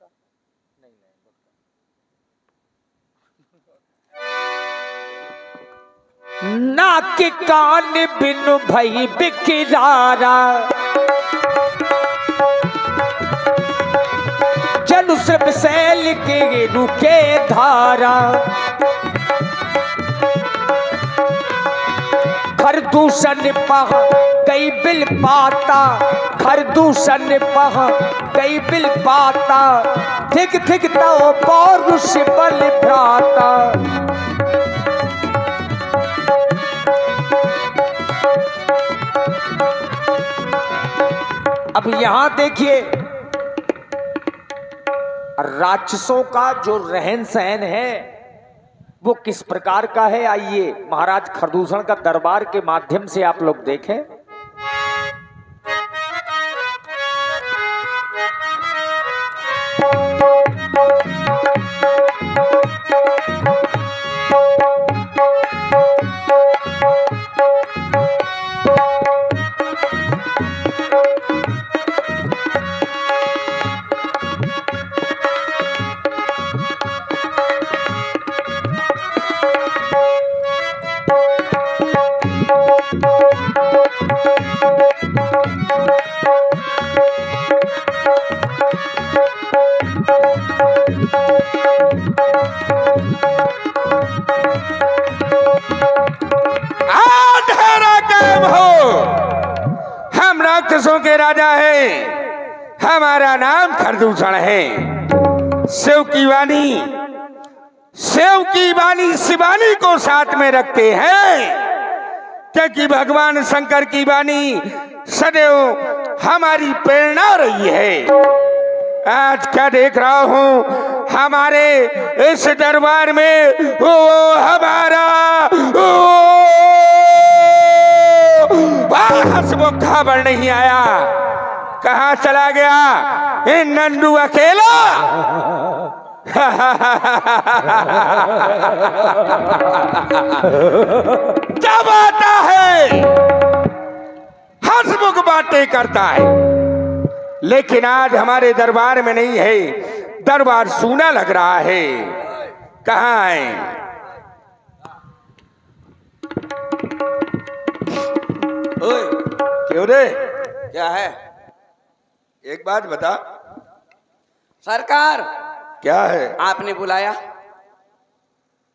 Vodka नहीं नाक कान बिनु भई बिकरारा, जनु सब सैल के रुके धारा। खरदूषण पह कई बिल पाता, खरदूषण पह कई बिल पाता, थिक थिक तो पौरुष बल भ्राता। अब यहां देखिए राक्षसों का जो रहन सहन है वो किस प्रकार का है। आइए महाराज खरदूषण का दरबार के माध्यम से आप लोग देखें। राक्षसों के राजा है, हमारा नाम खरदूषण है। शिव की वाणी शिवानी को साथ में रखते हैं, क्योंकि भगवान शंकर की वाणी सदैव हमारी प्रेरणा रही है। आज क्या देख रहा हूं हमारे इस दरबार में हमारा हंसमुख खबर नहीं आया, कहां चला गया इन नंदू अकेला। जब आता है हंसमुख बातें करता है, लेकिन आज हमारे दरबार में नहीं है, दरबार सूना लग रहा है। कहां है? ओए, क्यों रे? क्या है? एक बात बता। सरकार क्या है? आपने बुलाया?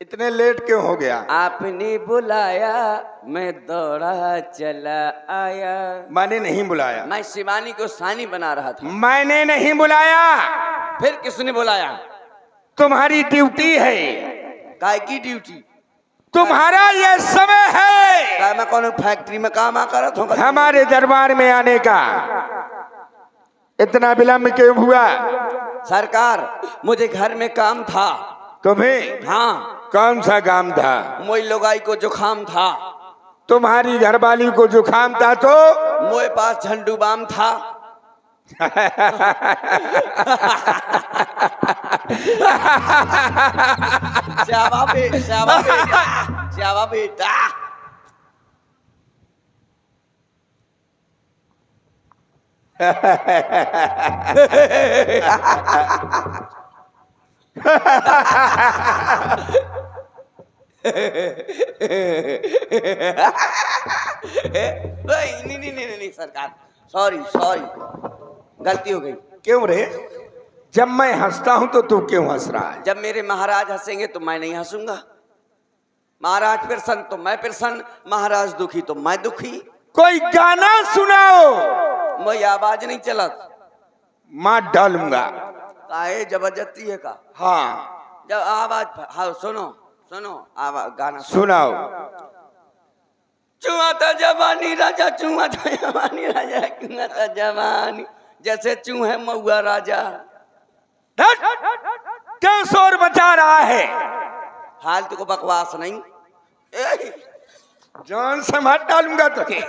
इतने लेट क्यों हो गया? आपने बुलाया, मैं दौड़ा चला आया। मैंने नहीं बुलाया। मैं शिवानी को सानी बना रहा था। मैंने नहीं बुलाया। फिर किसने बुलाया? तुम्हारी ड्यूटी है। काय की ड्यूटी? तुम्हारा ये समय है। काय मैं कौन फैक्ट्री में काम आ कर हमारे दरबार में आने का। इतना विलंब क्यों हुआ? सरकार मुझे घर में काम था। तुम्हें? हाँ। कौन सा काम था? मोई लोगाई को जुखाम था। तुम्हारी घरवाली को जुखाम था तो? मोए पास झंडू बाम था। श्यामा बेटा नहीं सरकार, सॉरी गलती हो गई। क्यों रे? जब मैं हंसता हूं तो तू क्यों हंस रहा है? जब मेरे महाराज हंसेंगे तो मैं नहीं हंसूंगा। महाराज प्रसन्न तो मैं प्रसन्न, महाराज दुखी तो मैं दुखी। कोई गाना सुनाओ। मैं आवाज नहीं चलत, मार डालूंगा। काहे जबरदस्ती है का? हाँ जब आवाज, हाँ सुनो आवाज, गाना सुनाओ। चुआ था जवानी राजा, चुआ था जवानी राजा, चुआ था जवानी जैसे चूहे मऊआ राजा। क्यों शोर मचा रहा है? फालतू को बकवास नहीं। जान से मार डालूंगा तुझे।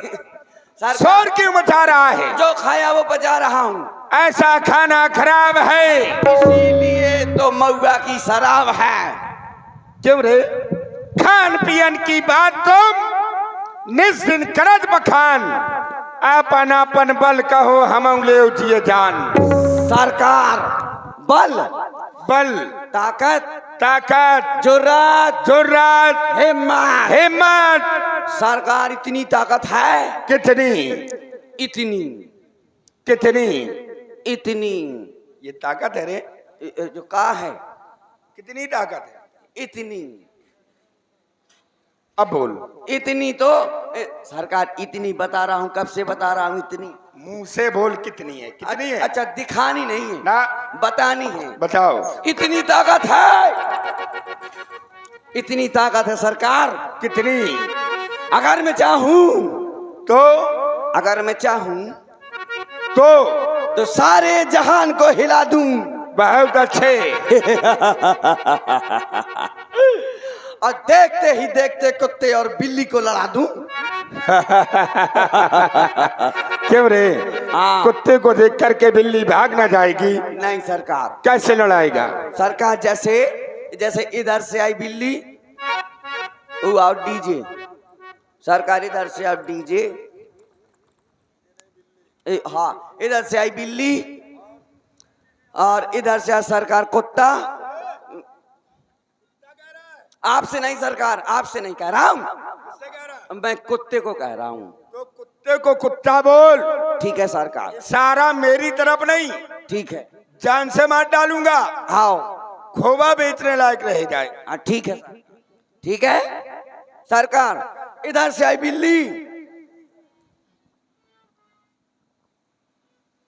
शोर क्यों मचा रहा है? जो खाया वो पचा रहा हूँ। ऐसा खाना खराब है, इसीलिए तो मऊआ की शराब है। क्यों रे? खान पियन की बात तुम निस दिन करत बखान, अपन अपन बल कहो हम ले उठिए जान। सरकार, बल, बल, ताकत, ताकत, जुर्रत, जुर्रत, हिम्मत। हिम्मत। सरकार इतनी ताकत है, कितनी? इतनी, कितनी? इतनी। ये ताकत है रे? जो कहा है कितनी ताकत है? इतनी। अब बोल। इतनी तो सरकार इतनी बता रहा हूं, कब से बता रहा हूं इतनी। मुंह से बोल कितनी है? कितनी है? अच्छा, दिखानी नहीं है ना, बतानी है। बताओ। इतनी ताकत है, इतनी ताकत है सरकार। कितनी? अगर मैं चाहूं, तो अगर मैं चाहूं तो सारे जहान को हिला दूं। बहुत अच्छे। और देखते ही देखते कुत्ते और बिल्ली को लड़ा दूं। क्यों रे? हाँ। कुत्ते को देख करके बिल्ली भाग ना जाएगी? नहीं सरकार, कैसे लड़ाएगा? सरकार जैसे इधर से आई बिल्ली, वो आउट डीजे। सरकार इधर से आउट डीजे। हाँ, इधर से आई बिल्ली और इधर से सरकार कुत्ता। आपसे नहीं सरकार, आपसे नहीं कह रहा हूं, मैं कुत्ते को कह रहा हूं। तो कुत्ते को कुत्ता बोल। ठीक है सरकार। सारा मेरी तरफ नहीं, ठीक है, जान से मार डालूंगा। आओ। खोवा बेचने लायक रह जाए। ठीक है, ठीक है सरकार। इधर से आई बिल्ली,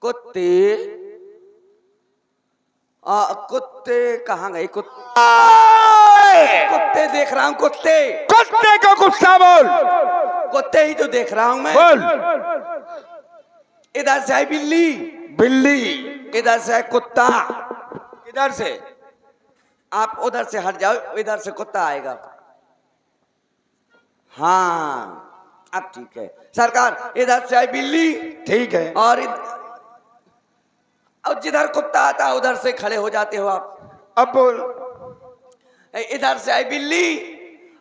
कुत्ते, कुत्ते कहाँ गए? कुत्ते देख रहा हूँ, कुत्ते। कुत्ते को गुस्सा बोल। कुत्ते ही तो देख रहा हूँ मैं। बोल। इधर से आई बिल्ली, बिल्ली। इधर से आई कुत्ता। इधर से? आप उधर से हट जाओ, इधर से कुत्ता आएगा। हाँ, अब ठीक है सरकार। इधर से आई बिल्ली, ठीक है। और जिधर कुत्ता आता है उधर से खड़े हो जाते हो आप। अब बोल। इधर से आई बिल्ली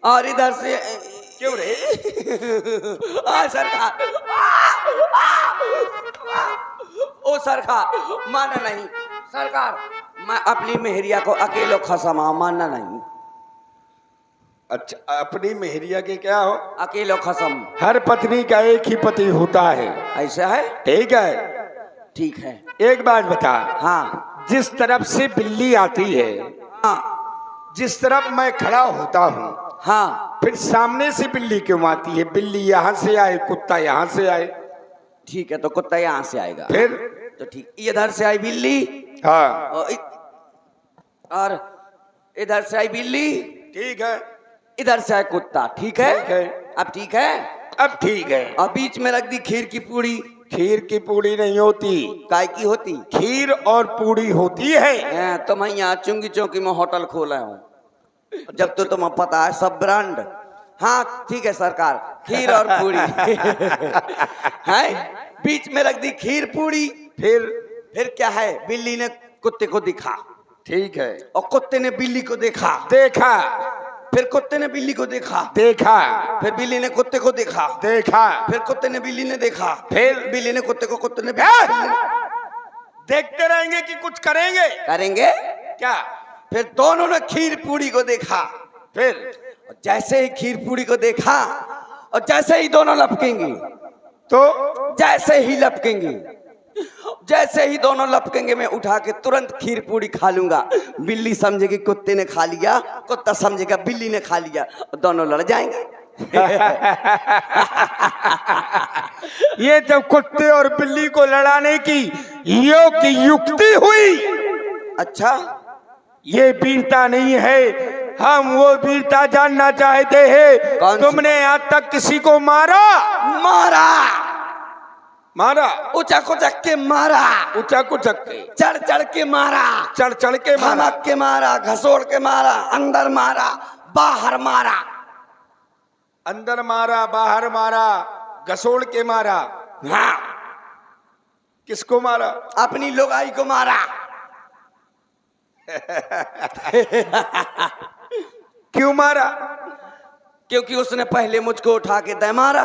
और इधर से। क्यों रे? सरकार, ओ सरकार, माना नहीं सरकार। मैं अपनी मेहरिया को अकेलो खसमा, मानना नहीं। अच्छा, अपनी मेहरिया के क्या हो? अकेलो खसम। हर पत्नी का एक ही पति होता है। ऐसा है? ठीक है। ठीक है। एक बात बता। हाँ। जिस तरफ से बिल्ली आती है, हाँ, जिस तरफ मैं खड़ा होता हूँ, हाँ, फिर सामने से बिल्ली क्यों आती है? बिल्ली यहाँ से आए, कुत्ता यहाँ से आए। ठीक है, तो कुत्ता यहाँ से आएगा। फिर तो ठीक, इधर से आई बिल्ली। हाँ, और इधर से आई बिल्ली। ठीक है। इधर से आए कुत्ता। ठीक है, ठीक है। अब ठीक है। अब ठीक है। और बीच में रख दी खीर की पूड़ी। खीर की पूड़ी नहीं होती, काय की होती? खीर और पूड़ी होती है। तो मैं यहाँ चुंगी चौकी में होटल खोला हूँ, जब तो तुम्हें पता है सब ब्रांड। हाँ ठीक है सरकार, खीर और पूड़ी। है, बीच में रख दी खीर पूड़ी। फिर क्या है? बिल्ली ने कुत्ते को दिखा। ठीक है। और कुत्ते ने बिल्ली को देखा। देखा। फिर कुत्ते ने बिल्ली को देखा। देखा। फिर बिल्ली ने कुत्ते को देखा। देखा। फिर कुत्ते ने बिल्ली ने देखा। फिर बिल्ली ने कुत्ते को, कुत्ते ने देखते रहेंगे कि कुछ करेंगे? करेंगे क्या? फिर दोनों ने खीर पूड़ी को देखा। फिर जैसे ही खीर पूड़ी को देखा और जैसे ही दोनों लपकेंगे, तो जैसे ही लपकेंगे, जैसे ही दोनों लपकेंगे, मैं उठा के तुरंत खीर पूड़ी खा लूंगा। बिल्ली समझेगी कुत्ते ने खा लिया, कुत्ता समझेगा बिल्ली ने खा लिया, और दोनों लड़ जाएंगे। ये तो कुत्ते और बिल्ली को लड़ाने की युक्ति हुई। अच्छा, ये वीरता नहीं है। हम वो वीरता जानना चाहते हैं। तुमने आज तक किसी को मारा? मारा। उचक उचक के मारा। उचक उचक के, चढ़ चढ़ के मारा। चढ़ चढ़ के मारा। धमक के मारा, घसोड़ के मारा, अंदर मारा, बाहर मारा। अंदर मारा, बाहर मारा, घसोड़ के मारा। हाँ। किसको मारा? अपनी लुगाई को मारा। क्यों मारा? क्योंकि उसने पहले मुझको उठा के दे मारा,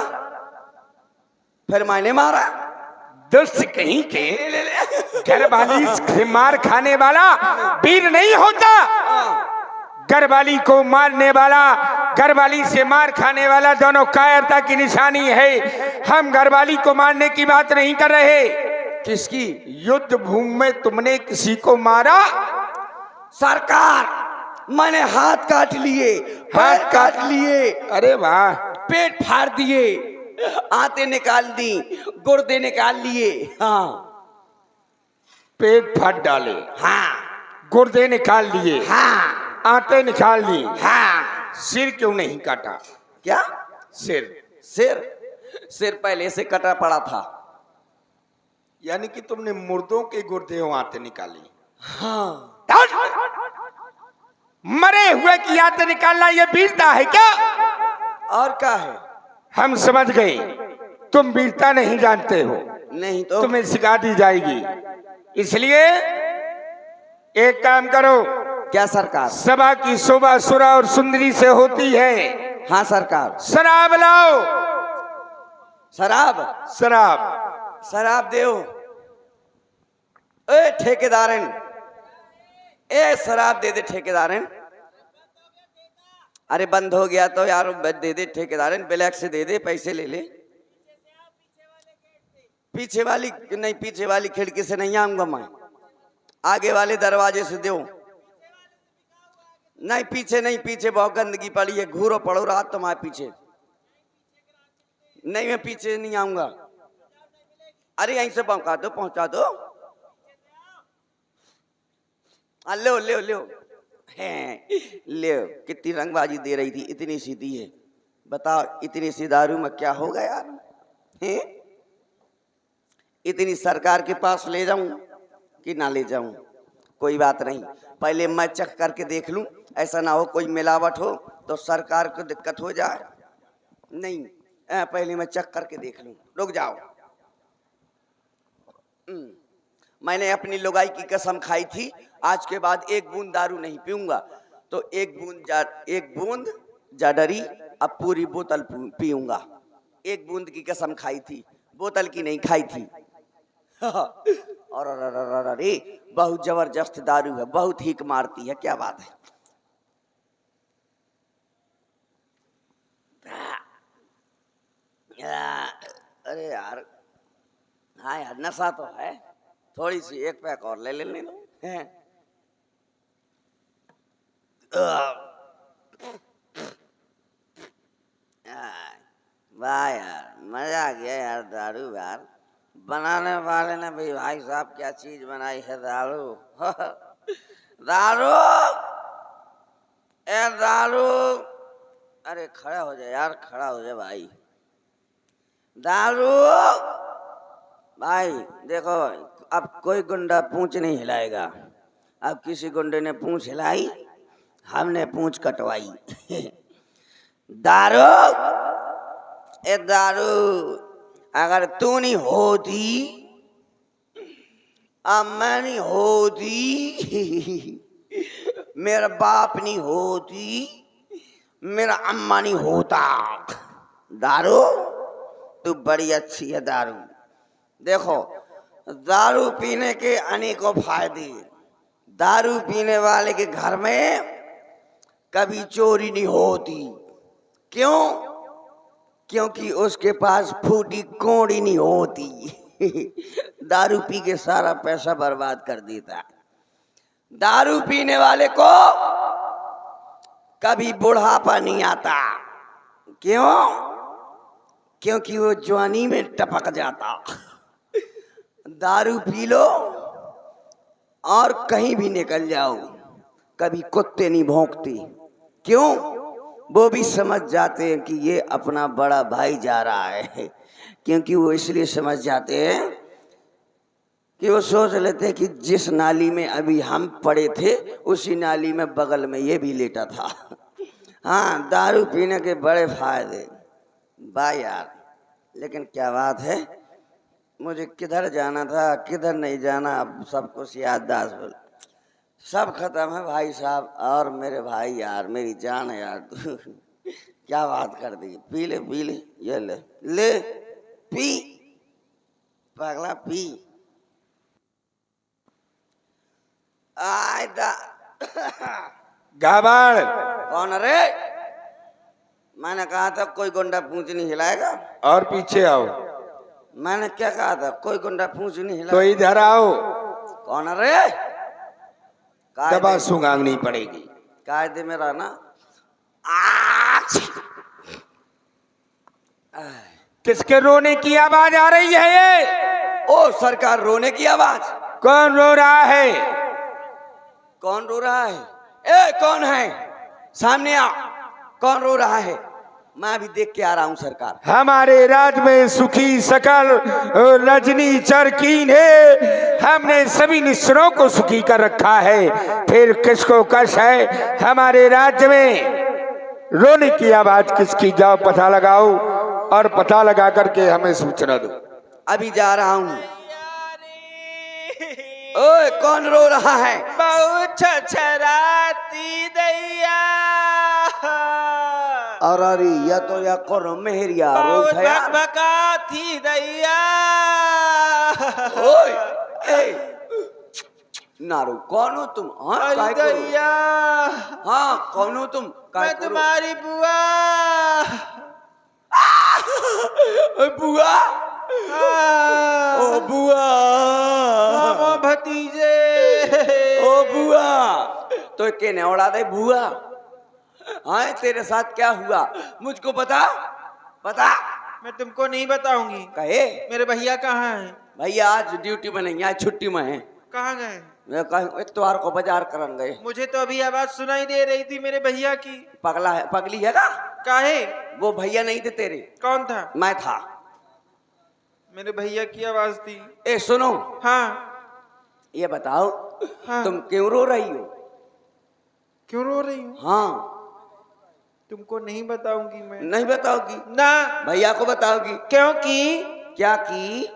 फिर मैंने मारा। दुष्ट कहीं के घर वाली से मार खाने वाला वीर नहीं होता। घर वाली को मारने वाला, घर वाली से मार खाने वाला दोनों कायरता की निशानी है। हम घर वाली को मारने की बात नहीं कर रहे। किसकी? युद्ध भूमि में तुमने किसी को मारा? सरकार, मैंने हाथ काट लिए, पैर काट लिए, अरे वाह, पेट फाड़ दिए, आंतें निकाल दी, गुर्दे निकाल लिए। हाँ, पेट फाड़ डाले, हाँ, गुर्दे निकाल लिए, हाँ, आंतें निकाल ली, हाँ। सिर क्यों नहीं काटा? क्या? सिर? सिर पहले से कटा पड़ा था। यानी कि तुमने मुर्दों के गुर्दे और आंतें निकाली? हाँ। मरे हुए की आंतें निकालना ये वीरता है क्या? और क्या है? हम समझ गए, तुम वीरता नहीं जानते हो। नहीं तो तुम्हें सिखा दी जाएगी। इसलिए एक काम करो, क्या सरकार? सभा की शोभा सुरा और सुंदरी से होती है। हाँ सरकार। शराब लाओ। शराब? शराब देओ। ए ठेकेदारन, ए शराब दे दे ठेकेदारन। अरे बंद हो गया तो यार दे दे ठेकेदारन, ब्लैक से दे दे, पैसे ले ले। पीछे वाली नहीं, पीछे वाली खिड़की से नहीं आऊंगा मैं, आगे वाले दरवाजे से दो। नहीं पीछे नहीं, पीछे बहुत गंदगी पड़ी है, घूरो पड़ो रात तुम्हारे पीछे। नहीं मैं पीछे नहीं आऊंगा। अरे यहीं से पहुंचा दो। लो लो लो, ले। कितनी रंगबाजी दे रही थी, इतनी सी दी है। बताओ इतनी सी दारू में क्या होगा यार? हैं? इतनी सरकार के पास ले जाऊं कि ना ले जाऊं? कोई बात नहीं, पहले मैं चेक करके देख लूं, ऐसा ना हो कोई मिलावट हो तो सरकार को दिक्कत हो जाए। नहीं, पहले मैं चेक करके देख लूं। रुक जाओ। मैंने अपनी लुगाई की कसम खाई थी, आज के बाद एक बूंद दारू नहीं पीऊंगा। तो एक बूंद जाडरी, अब पूरी बोतल पीऊंगा। एक बूंद की कसम खाई थी, बोतल की नहीं खाई थी। और अरे बहुत जबरदस्त दारू है, बहुत हिक मारती है। क्या बात है? अरे यार, हाँ यार नशा तो है, थोड़ी सी एक पैक और ले लेने दो। वाह यार, मजा आ गया यार। दारू यार, बनाने वाले ने भी भाई साहब क्या चीज बनाई है। दारू दारू, ए दारू, अरे खड़ा हो जाए यार, खड़ा हो जाए भाई। दारू भाई देखो, अब कोई गुंडा पूंछ नहीं हिलाएगा। अब किसी गुंडे ने पूंछ हिलाई, हमने पूंछ कटवाई। दारू, ए दारू, अगर तू नहीं होती, अब मैं नहीं होती, मेरा बाप नहीं होती, मेरा अम्मा नहीं होता। दारू तू बड़ी अच्छी है। दारू देखो, दारू पीने के अनेकों फायदे। दारू पीने वाले के घर में कभी चोरी नहीं होती। क्यों? क्योंकि उसके पास फूटी कोड़ी नहीं होती। दारू पी के सारा पैसा बर्बाद कर देता। दारू पीने वाले को कभी बुढ़ापा नहीं आता। क्यों? क्योंकि वो जवानी में टपक जाता। दारू पी लो और कहीं भी निकल जाओ, कभी कुत्ते नहीं भौंकते। क्यों? वो भी समझ जाते हैं कि ये अपना बड़ा भाई जा रहा है। क्योंकि वो इसलिए समझ जाते हैं कि वो सोच लेते हैं कि जिस नाली में अभी हम पड़े थे, उसी नाली में बगल में ये भी लेटा था। हाँ, दारू पीने के बड़े फायदे। वाह यार, लेकिन क्या बात है, मुझे किधर जाना था किधर नहीं जाना, अब सब कुछ याददाश्त बोल सब खत्म है भाई साहब। और मेरे भाई यार, मेरी जान है यार। क्या बात कर दी। पी ले, ये ले ले, पी। पगला पी आय दा गाबाड़। कौन रे? मैंने कहा था कोई गुंडा पूंछ नहीं हिलाएगा। और पीछे आओ। मैंने क्या कहा था? कोई गुंडा पूंछ नहीं तो हिलाएगा। इधर आओ। कौन रे? दबा सुंगांगनी पड़ेगी। कायदे में रहना। आछ! किसके रोने की आवाज आ रही है ये? ओ सरकार, रोने की आवाज। कौन रो रहा है? कौन रो रहा है? ए कौन है? सामने आ। कौन रो रहा है? मैं अभी देख के आ रहा हूँ सरकार। हमारे राज में सुखी सकल रजनी चरकीन है। हमने सभी निश्चरों को सुखी कर रखा है, फिर किसको कष्ट है? हमारे राज्य में रोने की आवाज किसकी? जाओ पता लगाओ और पता लगा करके हमें सूचना दो। अभी जा रहा हूँ। ओए कौन रो रहा है? बहुत छछराती दैया। और अरे या तो या करो मेहरिया रो बहुत थया। भकभकाती दैया। ओए ए नारू, कौन हो तुम? हाँ अरे काय को रो? दैया, हाँ कौन हो तुम? काय मैं को रो? तुम्हारी बुआ। बुआ। ओ बुआ। मामो भतीजे। ओ बुआ, तो केने उड़ा दे बुआ? हाँ तेरे साथ क्या हुआ मुझको बता, बता। मैं तुमको नहीं बताऊंगी। कहे मेरे भैया कहाँ हैं? भैया आज ड्यूटी में नहीं, आज छुट्टी में है। कहाँ गए? मैं कहूँ इतवार को बाजार करन गए। मुझे तो अभी आवाज सुनाई दे रही थी मेरे भैया की। पगला है, पगली है ना? काहे? वो भैया नहीं थे तेरे। कौन था? मैं था। मेरे भैया की आवाज थी। ए सुनो, हाँ ये बताओ हाँ। तुम क्यों रो रही हो? क्यों रो रही हूँ? हाँ तुमको नहीं बताऊंगी मैं। नहीं बताओगी? ना। भैया को बताओगी? क्योंकि क्या की?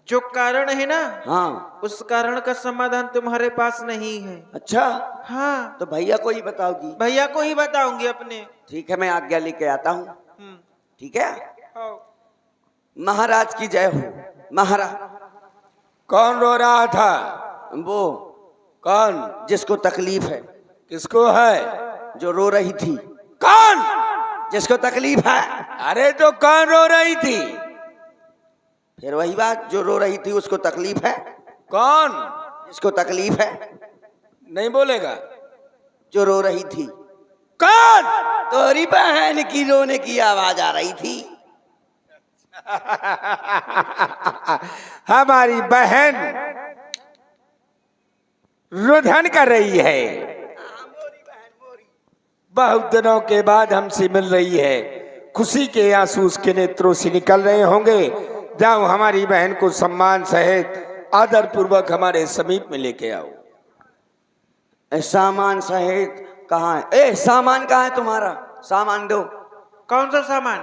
जो कारण है ना, हाँ। उस कारण का समाधान तुम्हारे पास नहीं है। अच्छा, हाँ, तो भैया को ही बताओगी? भैया को ही बताऊंगी अपने। ठीक है, मैं आज्ञा लेके आता हूँ। हम्म, ठीक है। आओ। महाराज की जय हो। महाराज। कौन रो रहा था? वो कौन? जिसको तकलीफ है। किसको है? जो रो रही थी। कौन? जिसको तकलीफ है। अरे तो कौन रो रही थी? फिर वही बात, जो रो रही थी उसको तकलीफ है। कौन? जिसको तकलीफ है। नहीं बोलेगा? जो रो रही थी। कौन? तोरी बहन की रोने की आवाज आ रही थी। हमारी बहन रुदन कर रही है। बहुत दिनों के बाद हमसे मिल रही है। खुशी के आंसू उसके नेत्रों से निकल रहे होंगे। जाओ हमारी बहन को सम्मान सहित आदर पूर्वक हमारे समीप में लेके आओ। सामान सहित कहाँ है? ए सामान कहाँ है तुम्हारा? सामान दो। कौन सा सामान?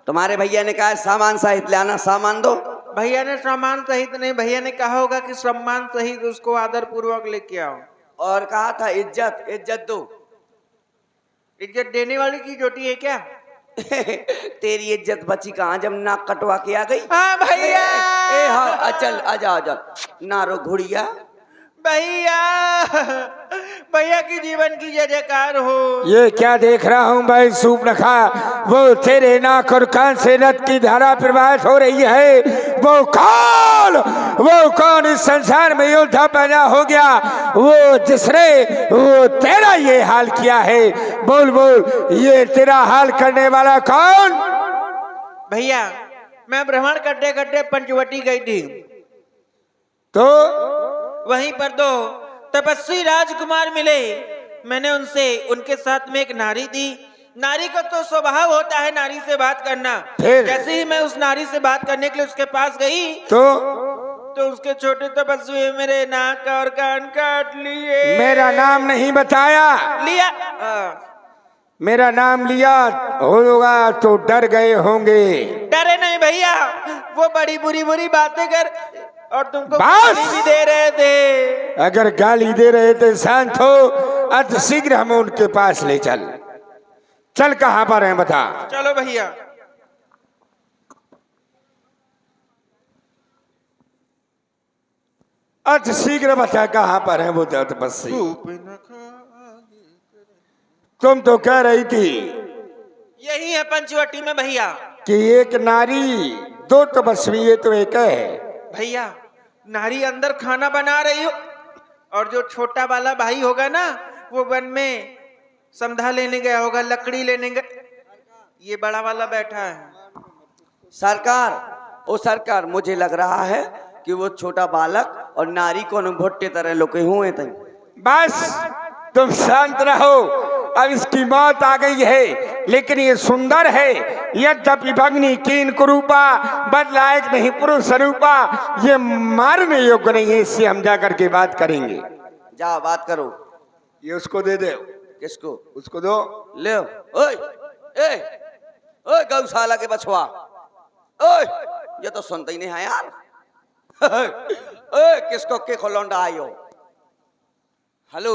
तुम्हारे भैया ने कहा है सामान सहित लाना, सामान दो। भैया ने सामान सहित नहीं, भैया ने कहा होगा कि सम्मान सहित उसको आदर पूर्वक लेके आओ। और कहा था इज्जत, इज्जत दो। इज्जत देने वाली चीज होती है क्या? तेरी इज्जत बची कहाँ जब नाक कटवा के आ गई। हाँ भैया। ए हाँ चल आजा आजा। नारो घुड़िया। भैया, भैया की जीवन की जय जयकार हो। ये क्या देख रहा हूँ भाई सूप रखा? वो तेरे नाक और कान से रक्त की धारा प्रवाहित हो रही है। वो कौन इस संसार में योद्धा पैदा हो गया? वो जिसने वो तेरा ये हाल किया है। बोल बोल, ये तेरा हाल करने वाला कौन? भैया, मैं भ्रमण करते करते पंचवटी गई थी। तो वहीं पर दो तपस्वी राजकुमार मिले। मैंने उनसे उनके साथ में एक नारी दी। नारी का तो स्वभाव होता है नारी से बात करना। फिर? जैसे ही मैं उस नारी से बात करने के लिए उसके पास गई तो उसके छोटे तपस्वी मेरे नाक और कान काट लिए। मेरा नाम नहीं बताया? लिया। मेरा नाम लिया होगा तो डर गए होंगे। डरे नहीं भैया, वो बड़ी बुरी बुरी बातें कर और तुमको बस! गाली भी दे रहे थे। अगर गाली दे रहे थे शांत हो, अति शीघ्र हमें उनके पास ले चल। चल कहाँ पर है बता। चलो भैया। अच्छा शीघ्र बता कहाँ पर है वो तपस्वी? तुम तो कह रही थी यही है पंचवटी में भैया। कि एक नारी दो तपस्वी, ये तो एक है। भैया नारी अंदर खाना बना रही हो और जो छोटा वाला भाई होगा ना वो वन में समधा लेने गया होगा, लकड़ी लेने गया। ये बड़ा वाला बैठा है। सरकार, ओ सरकार, मुझे लग रहा है कि वो छोटा बालक और नारी को भुट्टे तरह लोके हुए थे। बस तुम शांत रहो, अब इसकी मौत आ गई है, लेकिन ये सुंदर है। यद्यपि भगनी कीन कुरूपा, बदलायक नहीं पुरुष रूपा, ये मारने योग्य नहीं है। इससे हम जाकर के बात करेंगे। जाओ बात करो। ये उसको दे दे। किसको? उसको दो। ले। ओए ए ओए गौशाला के बछवा, ओए ये तो सुनते ही नहीं है यार। ओए किसको के खोलौंडा आयो? Hello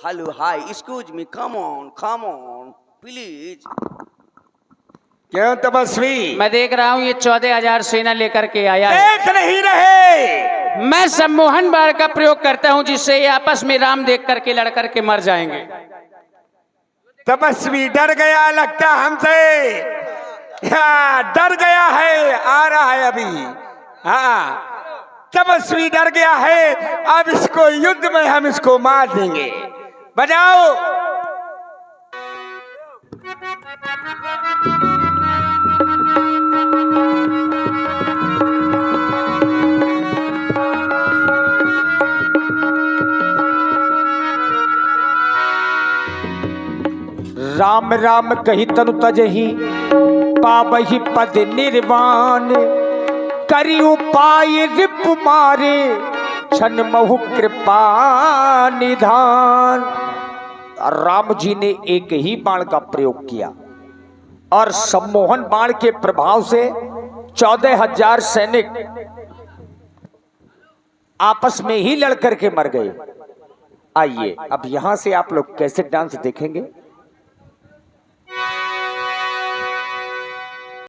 hello hi, excuse me, come on please. क्यों तपस्वी? मैं देख रहा हूँ ये 14,000 सेना लेकर के आया है। देख नहीं रहे? मैं सम्मोहन बाण का प्रयोग करता हूँ जिससे ये आपस में राम देख करके लड़ करके मर जाएंगे। तपस्वी डर गया लगता हमसे। हाँ, डर गया है, आ रहा है अभी। हाँ, तपस्वी डर गया है। अब इसको युद्ध में हम इसको मार देंगे। बजाओ। राम राम कही तनु तजही पाबही पद निर्वाण, करी उपाय रिप मारे छन महु कृपा निधान। राम जी ने एक ही बाण का प्रयोग किया और सम्मोहन बाण के प्रभाव से 14,000 सैनिक आपस में ही लड़कर के मर गए। आइए अब यहां से आप लोग कैसे डांस देखेंगे।